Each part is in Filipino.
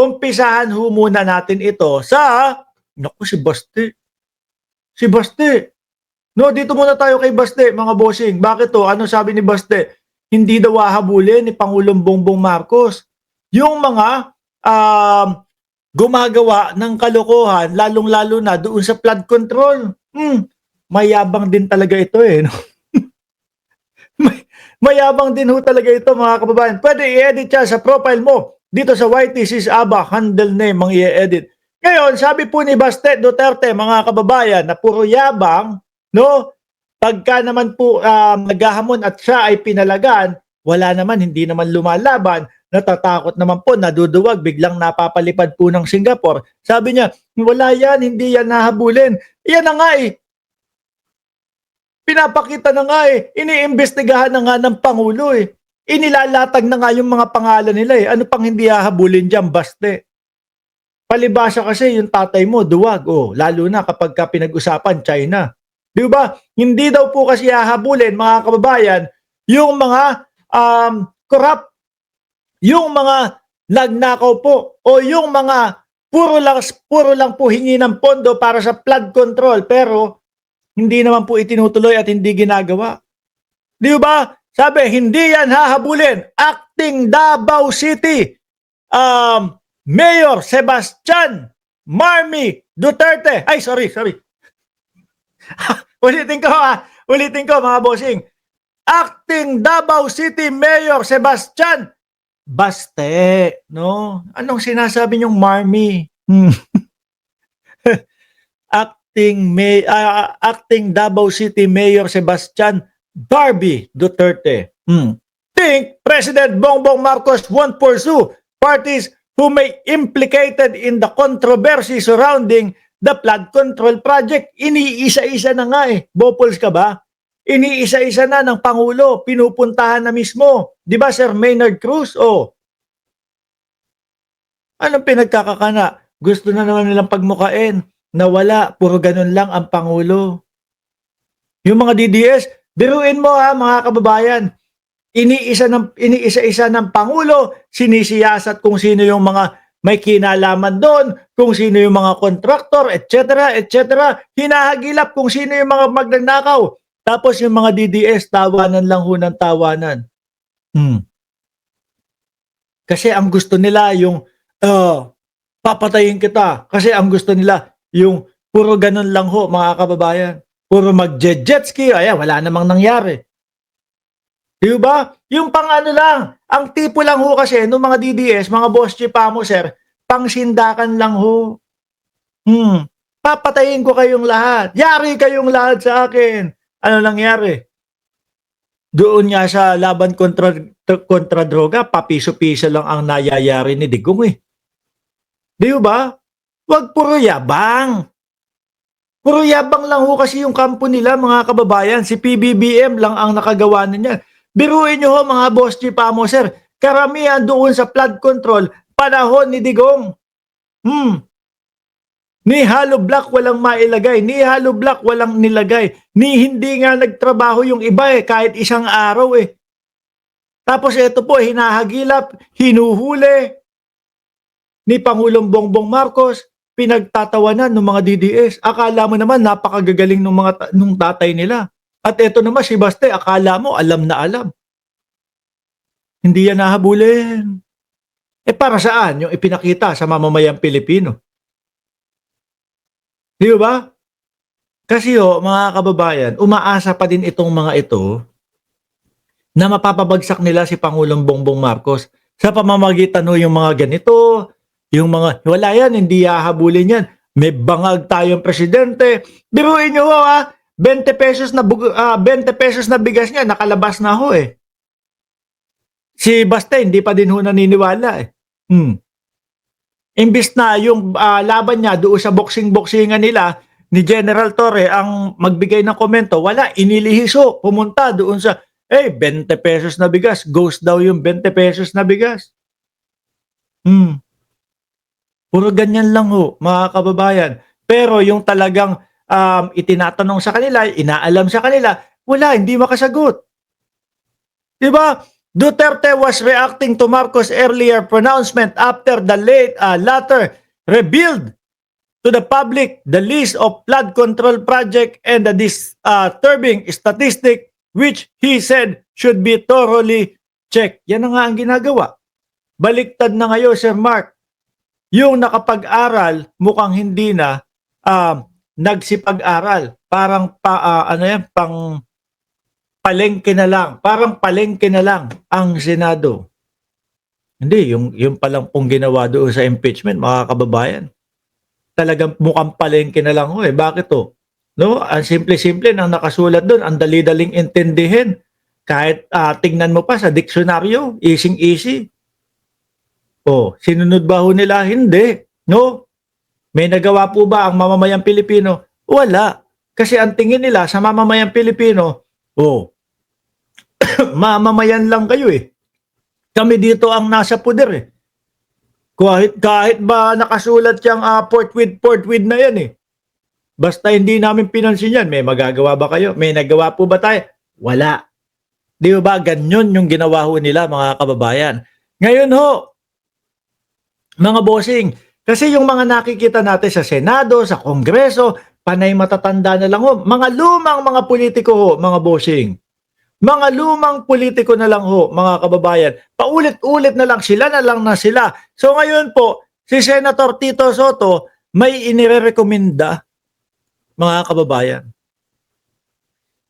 umpisahan ho muna natin ito sa, naku, si Baste. Si Baste. No, dito muna tayo kay Baste, mga bossing. Bakit to? Ano sabi ni Baste? Hindi daw hahabulin ni Pangulong Bongbong Marcos yung mga gumagawa ng kalokohan, lalong-lalo na doon sa flood control. Mayabang din talaga ito eh. No? Mayabang din ho talaga ito, mga kababayan. Pwede i-edit siya sa profile mo. Dito sa YTC's ABA, handle name ang i-edit. Ngayon, sabi po ni Baste Duterte, mga kababayan, na puro yabang, no? Pagka naman po naghahamon at siya ay pinalagaan, wala naman, hindi naman lumalaban, natatakot naman po, naduduwag, biglang napapalipad po ng Singapore. Sabi niya, wala yan, hindi yan nahabulin. Yan na nga eh. Pinapakita na nga eh. Iniimbestigahan na nga ng Pangulo eh. Inilalatag na nga yung mga pangalan nila eh. Ano pang hindi hahabulin dyan, Baste? Palibasa kasi yung tatay mo, duwag. Oh, lalo na kapag ka pinag-usapan, China. Di ba? Hindi daw po kasi hahabulin, mga kababayan, yung mga corrupt, yung mga nagnakaw po, o yung mga puro lang po hingi ng pondo para sa flood control, pero hindi naman po itinutuloy at hindi ginagawa. Di ba? Sabi, hindi yan hahabulin. Acting Davao City, Mayor Sebastian Marmy Duterte. Ay, sorry. Ulitin ko mga bossing. Acting Davao City Mayor Sebastian Baste. No? Anong sinasabi niyong Marmy? Acting Davao City Mayor Sebastian Barbie Duterte. Think President Bongbong Marcos won't pursue parties who may implicated in the controversy surrounding the flood control project. Iniisa-isa na nga eh. Bopols ka ba? Iniisa-isa na ng Pangulo. Pinupuntahan na mismo. Di ba, Sir Maynard Cruz? Oh. Anong pinagkakakana? Gusto na naman nilang pagmukain na wala, puro ganun lang ang Pangulo. Yung mga DDS, biruin mo ha, mga kababayan, iniisa-isa ng Pangulo, sinisiyasat kung sino yung mga may kinalaman doon, kung sino yung mga kontraktor, etc., hinahagilap kung sino yung mga magnanakaw. Tapos yung mga DDS, tawanan lang ho ng tawanan. Kasi ang gusto nila yung papatayin kita. Kasi ang gusto nila yung puro ganun lang ho, mga kababayan. Puro mag-jet ski, wala namang nangyari. Di ba? Yung pang ano lang, ang tipo lang ho kasi ng mga DDS, mga boss chipamo, sir, pang sindakan lang ho. Papatayin ko kayong lahat. Yari kayong lahat sa akin. Ano nangyari? Doon nga sa laban kontra droga, papiso-piso lang ang nayayari ni Digong eh. Di ba? Wag puro yabang. Puro yabang lang ho kasi yung kampo nila, mga kababayan. Si PBBM lang ang nakagawa niya. Biruin nyo ho, mga boss chipamo, sir. Karamihan doon sa flood control, panahon ni Digong. Ni Halo Black walang mailagay. Ni Halo Black walang nilagay. Ni hindi nga nagtrabaho yung iba eh, kahit isang araw eh. Tapos ito po, hinahagilap, hinuhuli ni Pangulong Bongbong Marcos, pinagtatawanan ng mga DDS. Akala mo naman napakagagaling nung tatay nila. At ito naman si Baste, akala mo alam na alam. Hindi yan nahabulin. Para saan yung ipinakita sa mamamayang Pilipino? Di ba? Kasi mga kababayan, umaasa pa din itong mga ito na mapapabagsak nila si Pangulong Bongbong Marcos sa pamamagitan yung mga ganito, yung mga, wala yan, hindi hahabulin yan. May bangag tayong presidente. Biruin nyo 20 pesos na bigas niya, nakalabas na ho eh. Si Baste, hindi pa din ho naniniwala eh. Imbis na yung laban niya doon sa boxing-boxingan nila ni General Torre ang magbigay ng komento, wala, inilihiso, pumunta doon sa 20 pesos na bigas, ghost daw yung 20 pesos na bigas. Puro ganyan lang ho, mga kababayan. Pero yung talagang itinatanong sa kanila, inaalam sa kanila, wala, hindi makasagot. Diba? Duterte was reacting to Marcos' earlier pronouncement after the latter revealed to the public the list of flood control project and the disturbing statistic which he said should be thoroughly checked. Yan na nga ang ginagawa. Baliktad na ngayon, Sir Mark. Yung nakapag-aral, mukhang hindi na nagsipag-aral. Parang pang palengke na lang. Parang palengke na lang ang Senado. Hindi, yung palang pong ginawa doon sa impeachment, mga kababayan. Talagang mukhang palengke na lang ho eh. Bakit to? No? Ang simple-simple nang nakasulat doon, ang dali-daling intindihin. Kahit tingnan mo pa sa diksyonaryo, easy-easy. Oh, sinunod ba ho nila? Hindi. No? May nagawa po ba ang mamamayang Pilipino? Wala. Kasi ang tingin nila sa mamamayang Pilipino, mamamayan lang kayo eh. Kami dito ang nasa puder eh. Kahit ba nakasulat yung forthwith na yan eh. Basta hindi namin pinansin yan, may magagawa ba kayo? May nagawa po ba tayo? Wala. Di ba ganyan yung ginawa ho nila mga kababayan? Ngayon ho, mga bossing, kasi yung mga nakikita natin sa Senado, sa Kongreso, panay matatanda na lang ho. Mga lumang mga politiko ho, mga bossing. Mga lumang politiko na lang ho, mga kababayan. Paulit-ulit na lang na sila. So ngayon po, si Senator Tito Soto may inirekomenda, mga kababayan.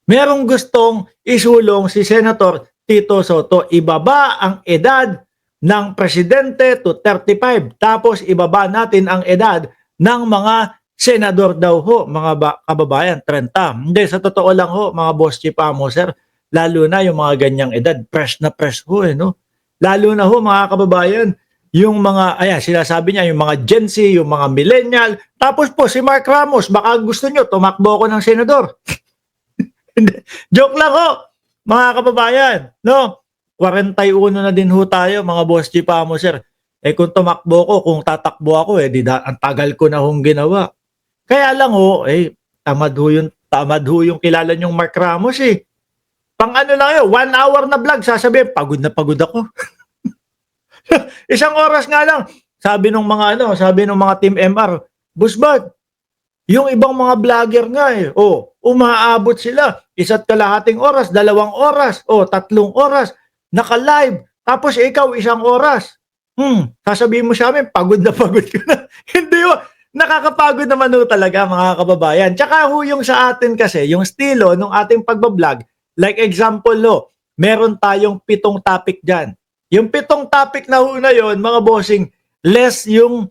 Merong gustong isulong si Senator Tito Soto, ibaba ang edad ng presidente to 35. Tapos ibaba natin ang edad ng mga senador daw ho, mga kababayan, 30. Hindi, sa totoo lang ho, mga boss chipamo, sir. Lalo na yung mga ganyang edad, fresh na fresh ho eh, no? Lalo na ho mga kababayan, yung mga, sinasabi niya, yung mga Gen Z, yung mga millennial. Tapos po si Mark Ramos, baka gusto nyo, tumakbo ko ng senador. Joke lang ho, mga kababayan, no? 41 na din ho tayo, mga boss chipamo, sir. Eh kung tumakbo ko, kung tatakbo ako, ang tagal ko na hong ginawa. Kaya lang ho, tamad ho yung kilala nyong Mark Ramos eh. Pang ano lang yun, 1 hour na vlog, sasabihin, pagod na pagod ako. Isang oras nga lang, sabi ng mga Team MR, Busbad, yung ibang mga vlogger nga umaabot sila, 1.5 oras, 2 oras, 3 oras, naka-live, tapos ikaw 1 oras. Sasabihin mo sa amin, pagod na pagod ka na. Hindi ho, nakakapagod naman ho talaga mga kababayan. Tsaka ho yung sa atin kasi, yung estilo ng ating pagbablog, like example meron tayong 7 topic dyan. Yung 7 topic na ho na yun, mga bossing, less yung